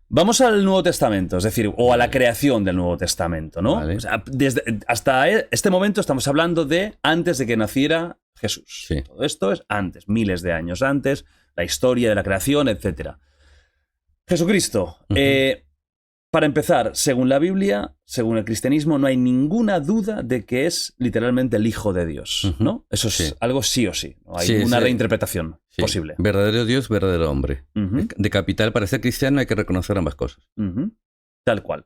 Vamos al Nuevo Testamento, es decir, o a la creación del Nuevo Testamento, ¿no? Vale. O sea, hasta este momento estamos hablando de antes de que naciera Jesús. Sí. Todo esto es antes, miles de años antes, la historia de la creación, etc. Jesucristo. Para empezar, según la Biblia, según el cristianismo, no hay ninguna duda de que es literalmente el Hijo de Dios, ¿no? Eso es algo sí o sí. No hay ninguna reinterpretación posible. Verdadero Dios, verdadero hombre. De capital, para ser cristiano hay que reconocer ambas cosas. Tal cual.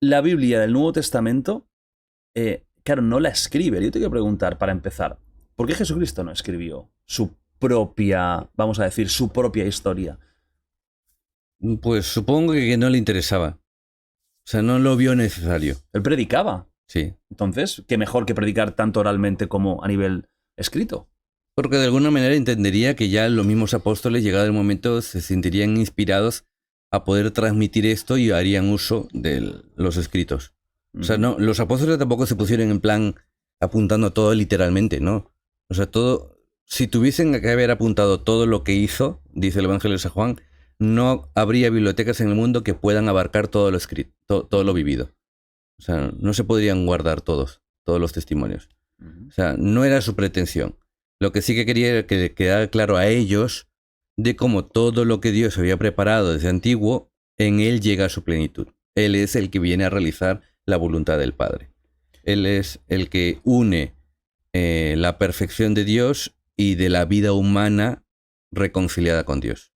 La Biblia del Nuevo Testamento, claro, no la escribe. Yo te quiero preguntar, para empezar, ¿por qué Jesucristo no escribió su propia, vamos a decir, su propia historia? Pues supongo que no le interesaba. O sea, no lo vio necesario. Él predicaba. Sí. Entonces, ¿qué mejor que predicar tanto oralmente como a nivel escrito? Porque de alguna manera entendería que ya los mismos apóstoles, llegado el momento, se sentirían inspirados a poder transmitir esto y harían uso de los escritos. O sea, no, los apóstoles tampoco se pusieron en plan apuntando todo literalmente, ¿no? O sea, todo, si tuviesen que haber apuntado todo lo que hizo, dice el Evangelio de San Juan, no habría bibliotecas en el mundo que puedan abarcar todo lo escrito, todo lo vivido. O sea, no se podrían guardar todos los testimonios. O sea, no era su pretensión. Lo que sí que quería era que quedara claro a ellos de cómo todo lo que Dios había preparado desde antiguo, en Él llega a su plenitud. Él es el que viene a realizar la voluntad del Padre. Él es el que une la perfección de Dios y de la vida humana reconciliada con Dios.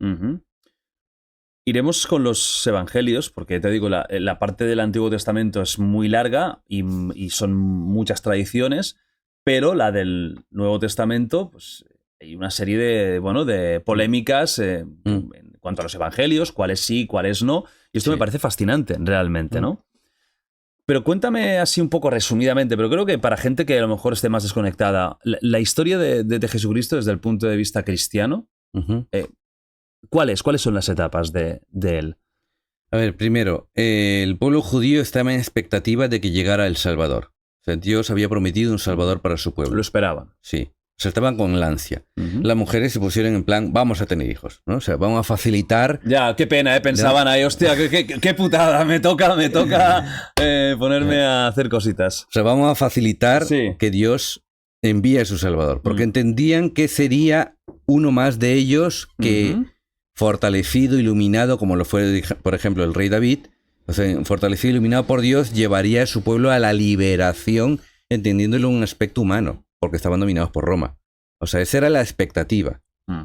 Iremos con los evangelios, porque te digo, la parte del Antiguo Testamento es muy larga y son muchas tradiciones, pero la del Nuevo Testamento, pues hay una serie de polémicas en cuanto a los evangelios, cuáles sí, cuáles no, y esto me parece fascinante, realmente, ¿no? Pero cuéntame así un poco resumidamente, pero creo que para gente que a lo mejor esté más desconectada, la historia de Jesucristo desde el punto de vista cristiano, ¿cuáles son las etapas de él? A ver, primero, el pueblo judío estaba en expectativa de que llegara el Salvador. O sea, Dios había prometido un Salvador para su pueblo. Lo esperaban. Sí. O sea, estaban con la ansia. Las mujeres se pusieron en plan, vamos a tener hijos, ¿no? O sea, vamos a facilitar... Ya, qué pena, pensaban ahí, hostia, qué putada, me toca ponerme a hacer cositas. O sea, vamos a facilitar que Dios envíe a su Salvador, porque entendían que sería uno más de ellos que, fortalecido, iluminado, como lo fue, por ejemplo, el rey David, o sea, fortalecido, iluminado por Dios, llevaría a su pueblo a la liberación, entendiéndolo en un aspecto humano, porque estaban dominados por Roma. O sea, esa era la expectativa.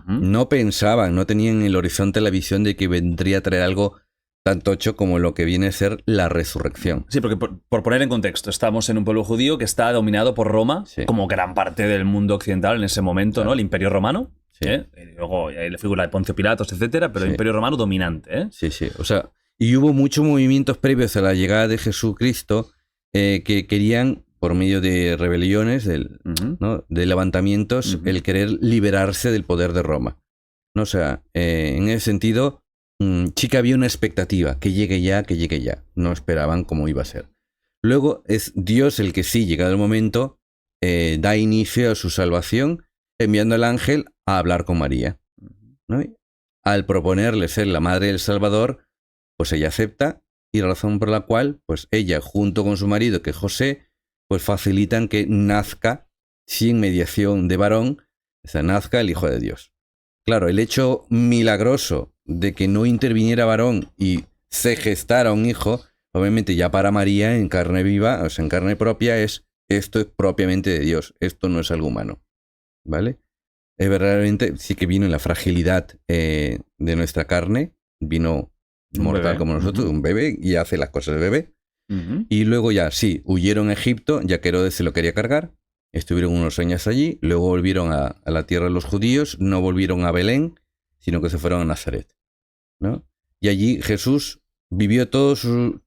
No pensaban, no tenían en el horizonte la visión de que vendría a traer algo tan tocho como lo que viene a ser la resurrección. Sí, porque por poner en contexto, estamos en un pueblo judío que está dominado por Roma, como gran parte del mundo occidental en ese momento, ¿no? El Imperio Romano. Luego hay la figura de Poncio Pilatos, etcétera, pero el Imperio Romano dominante, Sí. O sea, y hubo muchos movimientos previos a la llegada de Jesucristo que querían, por medio de rebeliones, ¿no? De levantamientos, el querer liberarse del poder de Roma, ¿no? O sea, en ese sentido, sí que había una expectativa, que llegue ya. No esperaban cómo iba a ser. Luego es Dios el que sí, llegado el momento, da inicio a su salvación, enviando al ángel a hablar con María, ¿no? Al proponerle ser la madre del Salvador, pues ella acepta, y razón por la cual, pues ella, junto con su marido, que es José, pues facilitan que nazca, sin mediación de varón, o sea, nazca el Hijo de Dios. Claro, el hecho milagroso de que no interviniera varón y se gestara un hijo, obviamente ya para María, en carne viva, o sea, en carne propia, esto es propiamente de Dios, esto no es algo humano, ¿vale? Es verdaderamente, sí que vino en la fragilidad de nuestra carne, vino mortal como nosotros, un bebé, y hace las cosas de bebé. Y luego ya, sí, huyeron a Egipto, ya que Herodes se lo quería cargar, estuvieron unos años allí, luego volvieron a la tierra de los judíos, no volvieron a Belén, sino que se fueron a Nazaret, ¿no? Y allí Jesús vivió toda su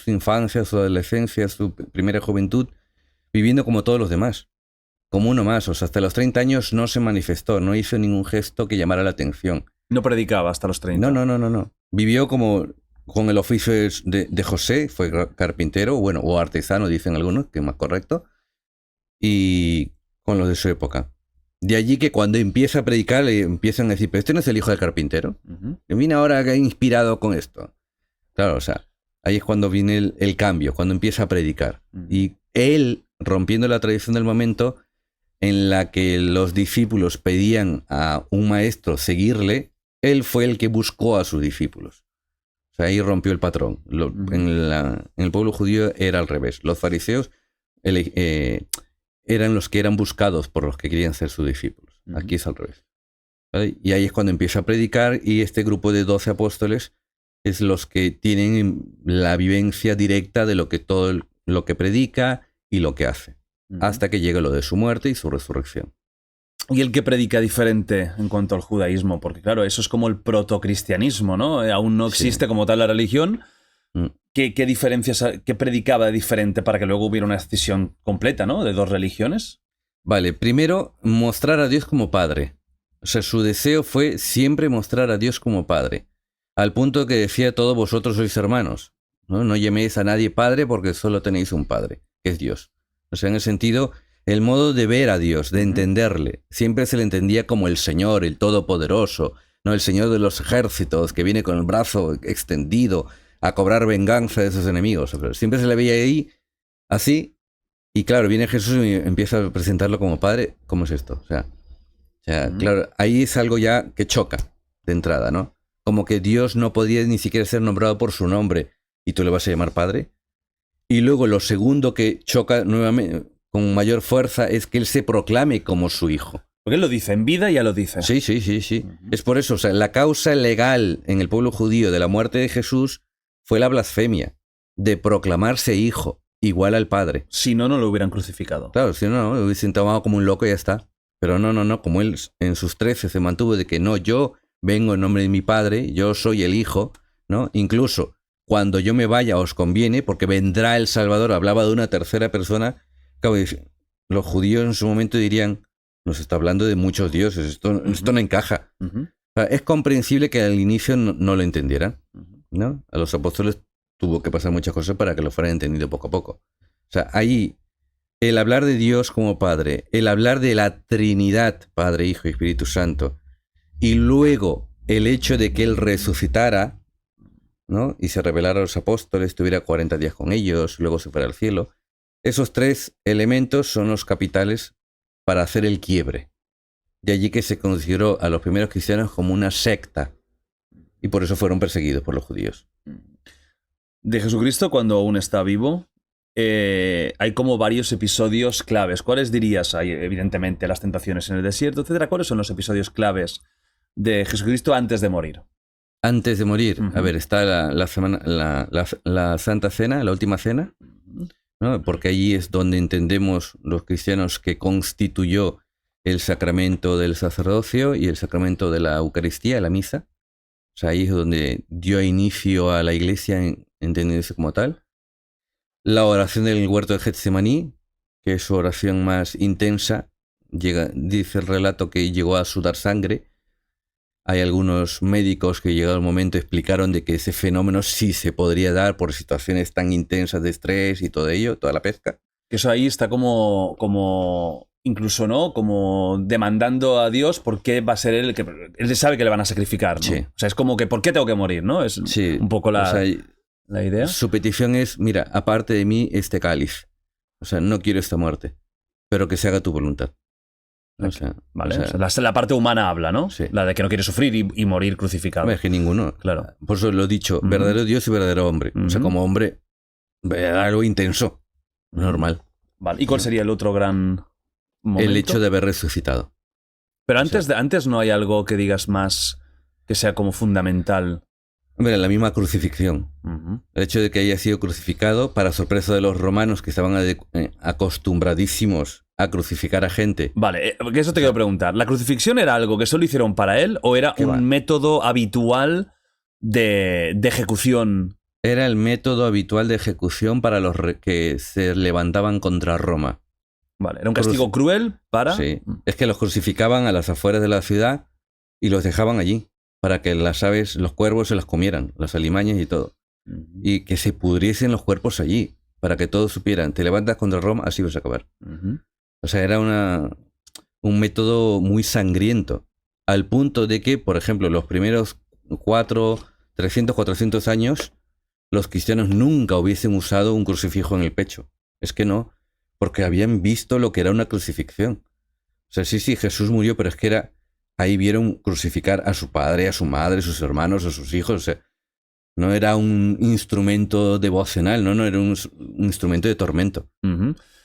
infancia, su adolescencia, su primera juventud, viviendo como todos los demás, como uno más. O sea, hasta los 30 años no se manifestó, no hizo ningún gesto que llamara la atención. No predicaba hasta los 30. No. Vivió como con el oficio de José, fue carpintero, bueno, o artesano, dicen algunos, que es más correcto, y con los de su época. De allí que cuando empieza a predicar le empiezan a decir, pero este no es el hijo del carpintero. Que viene ahora que ha inspirado con esto. Claro, o sea, ahí es cuando viene el cambio, cuando empieza a predicar. Y él, rompiendo la tradición del momento en la que los discípulos pedían a un maestro seguirle, él fue el que buscó a sus discípulos. O sea, ahí rompió el patrón. En el pueblo judío era al revés. Los fariseos eran los que eran buscados por los que querían ser sus discípulos. Aquí es al revés. ¿Vale? Y ahí es cuando empieza a predicar, y este grupo de 12 apóstoles es los que tienen la vivencia directa de todo lo que predica y lo que hace, hasta que llega lo de su muerte y su resurrección. ¿Y el que predica diferente en cuanto al judaísmo? Porque claro, eso es como el protocristianismo, ¿no? Aún no existe como tal la religión. ¿Qué diferencias, qué predicaba de diferente para que luego hubiera una escisión completa, ¿no? De dos religiones. Vale, primero, mostrar a Dios como Padre. O sea, su deseo fue siempre mostrar a Dios como Padre. Al punto que decía, todos vosotros sois hermanos. No llaméis a nadie Padre porque solo tenéis un Padre, que es Dios. O sea, en el sentido, el modo de ver a Dios, de entenderle, siempre se le entendía como el Señor, el Todopoderoso, ¿no? El Señor de los ejércitos, que viene con el brazo extendido a cobrar venganza de sus enemigos. Pero siempre se le veía ahí así, y claro, viene Jesús y empieza a presentarlo como Padre. ¿Cómo es esto? O sea, claro, ahí es algo ya que choca de entrada, ¿no? Como que Dios no podía ni siquiera ser nombrado por su nombre y tú le vas a llamar Padre. Y luego lo segundo que choca nuevamente con mayor fuerza es que él se proclame como su hijo. Porque él lo dice, en vida ya lo dice. Sí. Es por eso, o sea, la causa legal en el pueblo judío de la muerte de Jesús fue la blasfemia de proclamarse hijo, igual al Padre. Si no, no lo hubieran crucificado. Claro, si no, lo hubiesen tomado como un loco y ya está. Pero no, como él en sus 13 se mantuvo de que no, yo vengo en nombre de mi Padre, yo soy el Hijo, ¿no? Incluso cuando yo me vaya os conviene, porque vendrá el Salvador. Hablaba de una tercera persona. Claro, los judíos en su momento dirían, nos está hablando de muchos dioses, esto no encaja. O sea, es comprensible que al inicio no lo entendieran, ¿no? A los apóstoles tuvo que pasar muchas cosas para que lo fueran entendido poco a poco. O sea, ahí el hablar de Dios como Padre, el hablar de la Trinidad, Padre, Hijo y Espíritu Santo, y luego el hecho de que Él resucitara, ¿no? Y se revelara a los apóstoles, estuviera 40 días con ellos, luego se fuera al cielo. Esos tres elementos son los capitales para hacer el quiebre. De allí que se consideró a los primeros cristianos como una secta, y por eso fueron perseguidos por los judíos. De Jesucristo, cuando aún está vivo, hay como varios episodios claves. ¿Cuáles dirías? Hay evidentemente las tentaciones en el desierto, etcétera. ¿Cuáles son los episodios claves de Jesucristo antes de morir? Antes de morir, a ver, está la Santa Cena, la Última Cena, ¿no? Porque allí es donde entendemos los cristianos que constituyó el sacramento del sacerdocio y el sacramento de la Eucaristía, la misa. O sea, ahí es donde dio inicio a la iglesia, entendiéndose como tal. La oración del huerto de Getsemaní, que es su oración más intensa, dice el relato que llegó a sudar sangre. Hay algunos médicos que llegado el momento explicaron de que ese fenómeno sí se podría dar por situaciones tan intensas de estrés y todo ello, toda la pesca. Eso ahí está como incluso, ¿no? Como demandando a Dios por qué va a ser él el que... Él sabe que le van a sacrificar, ¿no? Sí. O sea, es como que ¿por qué tengo que morir, no? Es un poco la idea. Su petición es, mira, aparte de mí este cáliz. O sea, no quiero esta muerte, pero que se haga tu voluntad. O sea, la parte humana habla, ¿no? Sí. La de que no quiere sufrir y morir crucificado. Es que ninguno. Claro. Por eso lo he dicho, verdadero Dios y verdadero hombre. O sea, como hombre, algo intenso, normal. Vale. ¿Y cuál sería el otro gran momento? El hecho de haber resucitado. Pero antes no hay algo que digas más que sea como fundamental. Hombre, la misma crucifixión. El hecho de que haya sido crucificado, para sorpresa de los romanos que estaban acostumbradísimos a crucificar a gente. Vale, porque eso te quiero preguntar. ¿La crucifixión era algo que solo hicieron para él o era un método habitual de ejecución? Era el método habitual de ejecución para los que se levantaban contra Roma. Vale, era un castigo cruel para... Sí, es que los crucificaban a las afueras de la ciudad y los dejaban allí para que las aves, los cuervos se las comieran, las alimañas y todo. Y que se pudriesen los cuerpos allí, para que todos supieran, te levantas contra Roma, así vas a acabar. O sea, era un método muy sangriento, al punto de que, por ejemplo, los primeros 300, 400 años, los cristianos nunca hubiesen usado un crucifijo en el pecho. Es que no, porque habían visto lo que era una crucifixión. O sea, sí, Jesús murió, pero es que era... Ahí vieron crucificar a su padre, a su madre, a sus hermanos, a sus hijos. O sea, no era un instrumento devocional, no era un instrumento de tormento.